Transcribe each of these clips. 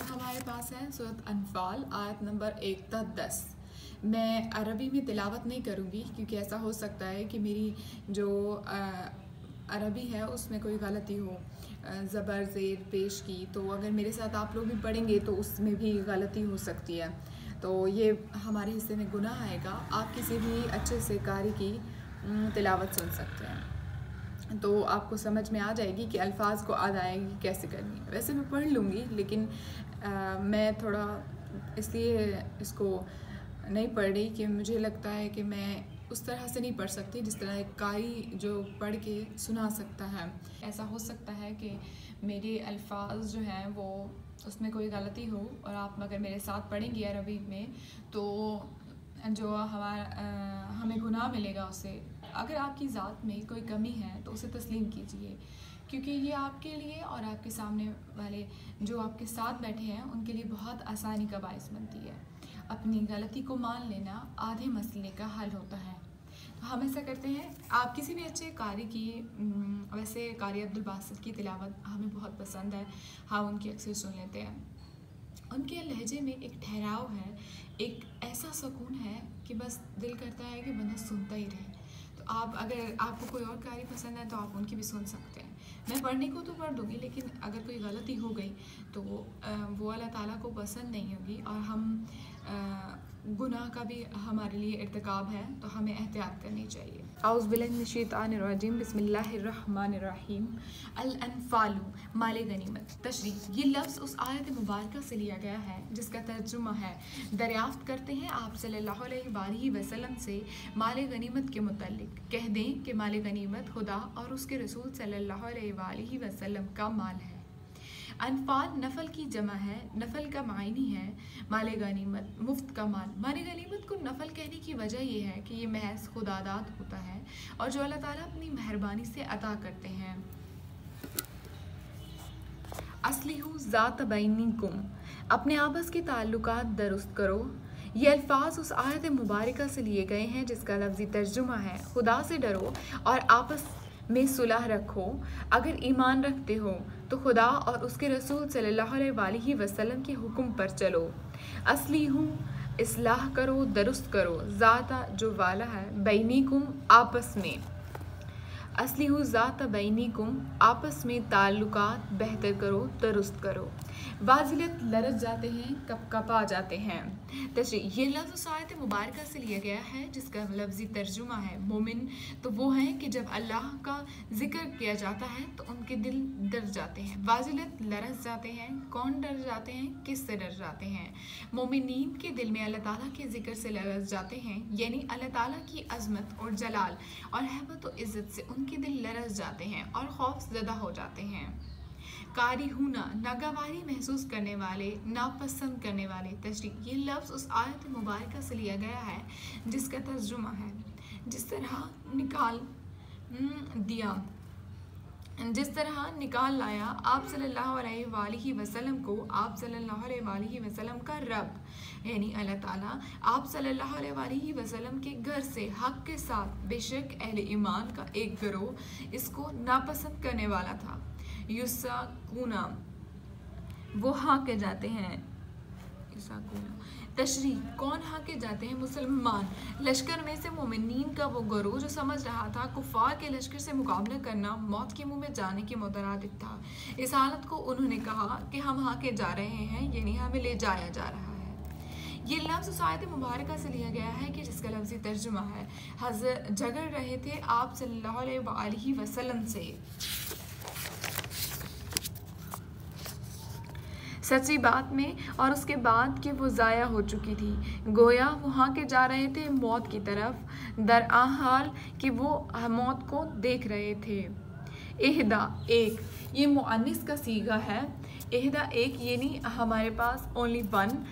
अब हमारे पास है सूरत अनफाल आयत नंबर 1 तक 10। मैं अरबी में तिलावत नहीं करूँगी क्योंकि ऐसा हो सकता है कि मेरी जो अरबी है उसमें कोई गलती हो, ज़बर ज़ेर पेश की, तो अगर मेरे साथ आप लोग भी पढ़ेंगे तो उसमें भी गलती हो सकती है, तो ये हमारे हिस्से में गुनाह आएगा। आप किसी भी अच्छे से कारी की तिलावत सुन सकते हैं तो आपको समझ में आ जाएगी कि अल्फाज को अदायगी कैसे करनी है। वैसे मैं पढ़ लूँगी लेकिन मैं थोड़ा इसलिए इसको नहीं पढ़ रही कि मुझे लगता है कि मैं उस तरह से नहीं पढ़ सकती जिस तरह एक कारी जो पढ़ के सुना सकता है। ऐसा हो सकता है कि मेरे अल्फाज जो हैं वो उसमें कोई गलती हो और आप अगर मेरे साथ पढ़ेंगी अरबी में तो जो हमें गुनाह मिलेगा उससे। अगर आपकी ज़ात में कोई कमी है तो उसे तस्लीम कीजिए क्योंकि ये आपके लिए और आपके सामने वाले जो आपके साथ बैठे हैं उनके लिए बहुत आसानी का बायस बनती है। अपनी गलती को मान लेना आधे मसले का हल होता है। तो हम ऐसा करते हैं, आप किसी भी अच्छे कारी की, वैसे कारी अब्दुल बासित की तिलावत हमें बहुत पसंद है, हम उनकी अक्सर सुन लेते हैं। उनके लहजे में एक ठहराव है, एक ऐसा सुकून है कि बस दिल करता है कि बंदा सुनता ही रहे। तो आप अगर आपको कोई और कारी पसंद है तो आप उनकी भी सुन सकते हैं। मैं पढ़ने को तो पढ़ दूँगी लेकिन अगर कोई गलती हो गई तो वो अल्लाह ताला को पसंद नहीं होगी और हम गुनाह का भी हमारे लिए इर्तिकाब है, तो हमें एहतियात करनी चाहिए। औज़ु बिल्लाहि मिनश शैतानिर रजीम, बिस्मिल्लाहिर रहमानिर रहीम। अल अनफालु माले गनीमत। तशरीह, ये लफ्ज़ उस आयत मुबारका से लिया गया है जिसका तर्जुमा है, दरियाफ्त करते हैं आप सल्लल्लाहु अलैहि वसल्लम से माले गनीमत के मुताल्लिक, कह दें कि माले गनीमत खुदा और उसके रसूल सल्लल्लाहु अलैहि वसल्लम का माल है। अनफाल नफल की जमा है, नफल का मायनी है माले गनीमत, मुफ्त का माल। माले गनीमत को नफल कहने की वजह यह है कि ये महज खुदादाद होता है और जो अल्लाह ताला अपनी मेहरबानी से अता करते हैं। अस्लिहु ज़ात बैनिकुम, अपने आपस के ताल्लुकात दुरुस्त करो। ये अल्फाज उस आयत मुबारका से लिए गए हैं जिसका लफ्ज़ी तर्जुमा है, खुदा से डरो और आपस में सुलह रखो। अगर ईमान रखते हो तो खुदा और उसके रसूल सल्लल्लाहु अलैहि वसल्लम के हुक्म पर चलो। असली हूँ इस्लाह करो, दुरुस्त करो, ज़ाता जो वाला है, बैनिकुम आपस में, असली हूँ ज़ाता बैनिकुम आपस में ताल्लुकात बेहतर करो, दुरुस्त करो। वाजिलत लरज जाते हैं, कपकपा जाते हैं। तशरीह, ये लफ्ज़ उस आयत मुबारका से लिया गया है जिसका लफ्ज़ी तर्जुमा है, मोमिन तो वो हैं कि जब अल्लाह का जिक्र किया जाता है तो उनके दिल डर जाते हैं। वाजिलत लरज जाते हैं, कौन डर जाते हैं, किस से डर जाते हैं? मोमिनीन के दिल में अल्लाह ताला के जिक्र से लरज जाते हैं, यानी अल्लाह ताला की अज़मत और जलाल और हैबत और इज़्ज़त से उनके दिल लरज जाते हैं और खौफ ज़दा हो जाते हैं। कारी हुना, नागवारी महसूस करने वाले, नापसंद करने वाले। तशरीह, ये लफ्ज़ उस आयत मुबारका से लिया गया है जिसका तर्जुमा है, जिस तरह निकाल लाया आप सल्लल्लाहु अलैहि वसल्लम को, आप सल्लल्लाहु अलैहि वसल्लम का रब यानी अल्लाह ताला आप सल्लल्लाहु अलैहि वसल्लम के घर से हक के साथ, बेशक अहले ईमान का एक गिरोह इसको नापसंद करने वाला था। युसाकुना, वो हाके जाते हैं। युसाकुना, तशरीह, कौन हाके जाते हैं? मुसलमान लश्कर में से मोमिनीन का वो गिरोह जो समझ रहा था कुफार के लश्कर से मुकाबला करना मौत के मुंह में जाने के मुतरादिफ था। इस हालत को उन्होंने कहा कि हम हाके जा रहे हैं, यानी हमें ले जाया जा रहा है। ये लफ्ज़ उस आयत मुबारका से लिया गया है कि जिसका लफ्ज़ी तर्जुमा है, हज़रत झगड़ रहे थे आप सल्लल्लाहु अलैहि वसल्लम से सच्ची बात में और उसके बाद कि वो ज़ाया हो चुकी थी। गोया वहाँ के जा रहे थे मौत की तरफ, दरअसल कि वो मौत को देख रहे थे। इहदा, एक, ये मुअन्निस का सीगा है। इहदा एक यानी हमारे पास ओनली वन,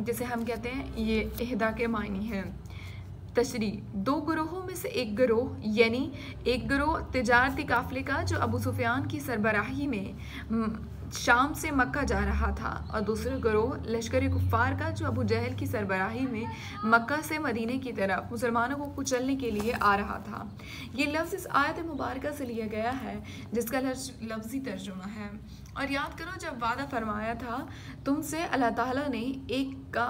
जिसे हम कहते हैं, ये इहदा के मायने हैं। तशरीह, दो गिरोहों में से एक गिरोह, यानी एक गिरोह तिजारती काफिले का जो अबू सुफियान की सरबराही में शाम से मक्का जा रहा था और दूसरा गिरोह लश्कर कुफ़ार का जो अबू जहल की सरबराही में मक्का से मदीने की तरफ मुसलमानों को कुचलने के लिए आ रहा था। ये लफ्ज़ इस आयत मुबारका से लिया गया है जिसका लफ्ज़ी तर्जुमा है। और याद करो जब वादा फरमाया था तुमसे, अल्लाह ताला ने एक का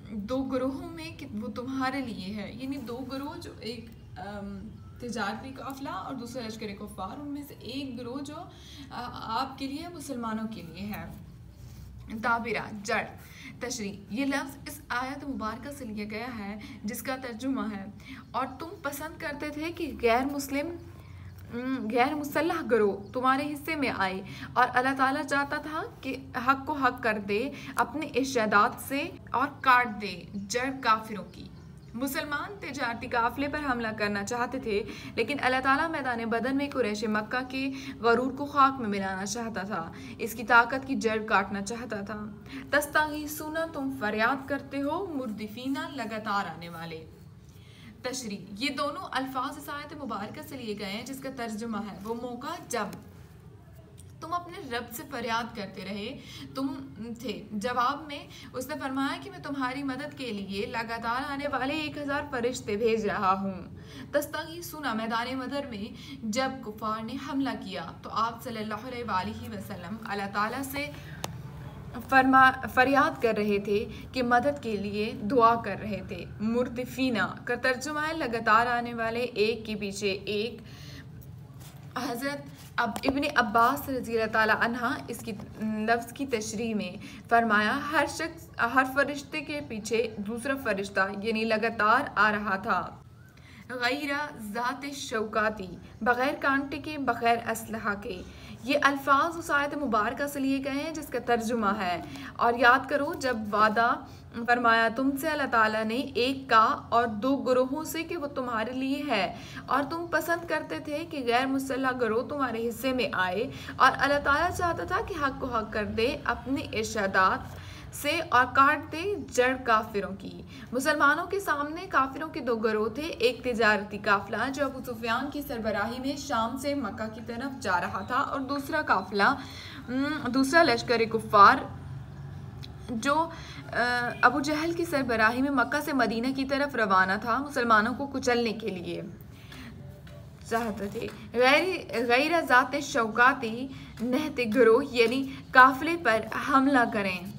दो गिरोहों में कि वो तुम्हारे लिए है, यानी दो गिरोह जो एक तिजारती काफिला और दूसरा लश्कर कुफ़ार, उनमें से एक गिरोह जो आपके लिए मुसलमानों के लिए है। ताबिरा जड़ तशरी, ये लफ्ज़ इस आयत मुबारका से लिया गया है जिसका तर्जुमा है और तुम पसंद करते थे कि गैर मुसल्लह गिरोह तुम्हारे हिस्से में आए और अल्लाह ताला चाहता था कि हक को हक कर दे अपने इर्शादात से और काट दे जड़ काफिरों की। मुसलमान तिजारती काफिले पर हमला करना चाहते थे, लेकिन अल्लाह ताला मैदान बदन में कुरैश मक्का के गरूर को खाक में मिलाना चाहता था, इसकी ताकत की जड़ काटना चाहता था। तस्तागीसूना, तुम फरियाद करते हो, मुर्दिफीना, लगातार आने वाले। तशरी, ये दोनों अल्फाज इस आयत मुबारका से लिए गए हैं जिसका तर्जुमा है वो मौका जब तुम अपने रब से फरियाद करते रहे तुम थे। जवाब में उसने फरमाया कि मैं तुम्हारी मदद के लिए लगातार आने वाले 1000 फरिश्ते भेज रहा हूँ। तस्तागीसूना, मैदान बदर में जब कुफार ने हमला किया तो आप सल्लल्लाहु अलैहि वसल्लम अल्लाह ताला से फरियाद कर रहे थे कि मदद के लिए दुआ कर रहे थे। मुर्दिफीना का तर्जुमा है लगातार आने वाले, एक के पीछे एक। हज़रत इब्ने अब्बास रज़ी ताला अन्हा इसकी लफ्ज़ की तशरीह में फरमाया हर फरिश्ते के पीछे दूसरा फरिश्ता यानी लगातार आ रहा था। गैरा ज़ात शौकाती, बग़ैर कांटे के, बग़ैर असलहा के। ये अल्फाज उस आयत मुबारका से लिए गए हैं जिसका तर्जुमा है। और याद करो जब वादा फरमाया तुमसे अल्लाह ताला ने एक का और दो गिरोहों से कि वो तुम्हारे लिए है और तुम पसंद करते थे कि गैर मुसल्लह गिरोह तुम्हारे हिस्से में आए और अल्लाह ताला चाहता था कि हक को हक कर दे अपने इर्शादात से और काट दे जड़ काफिरों की। मुसलमानों के सामने काफिरों के दो गिरोह थे, एक तिजारती काफिला जो अबू सुफियान की सरबराही में शाम से मक्का की तरफ जा रहा था और दूसरा लश्कर कुफ़ार जो अबू जहल की सरबराही में मक्का से मदीना की तरफ रवाना था मुसलमानों को कुचलने के लिए चाहते थे। गैर ज़ात शौकाती नहते गिरोह यानी काफिले पर हमला करें।